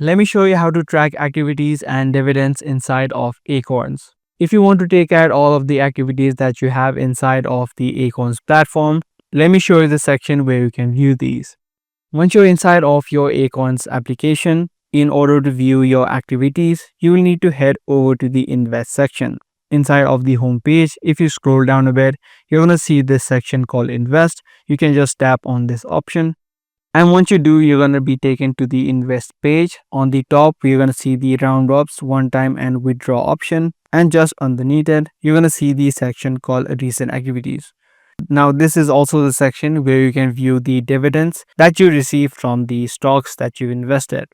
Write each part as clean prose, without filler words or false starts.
Let me show you how to track activities and dividends inside of Acorns. If you want to take out all of the activities that you have inside of the Acorns platform, let me show you the section where you can view these. Once you're inside of your Acorns application, in order to view your activities, you will need to head over to the Invest section. Inside of the home page, if you scroll down a bit, you're going to see this section called Invest. You can just tap on this option. And once you do, you're going to be taken to the Invest page. On the top, you're going to see the roundups, one time and withdraw option. And just underneath it, you're going to see the section called Recent Activities. Now, this is also the section where you can view the dividends that you received from the stocks that you invested.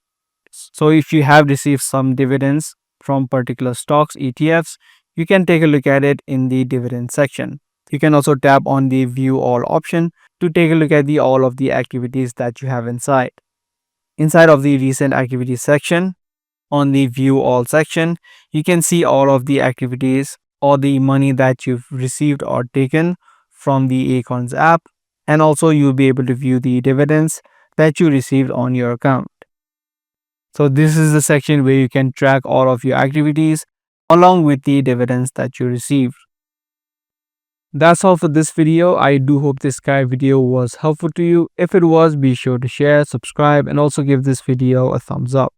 So if you have received some dividends from particular stocks, ETFs, you can take a look at it in the dividend section. You can also tap on the view all option to take a look at all of the activities that you have inside. Inside of the recent activities section, on the view all section, you can see all of the activities or the money that you've received or taken from the Acorns app, and also you'll be able to view the dividends that you received on your account. So this is the section where you can track all of your activities along with the dividends that you received. That's all for this video. I do hope this guide video was helpful to you. If it was, be sure to share, subscribe, and also give this video a thumbs up.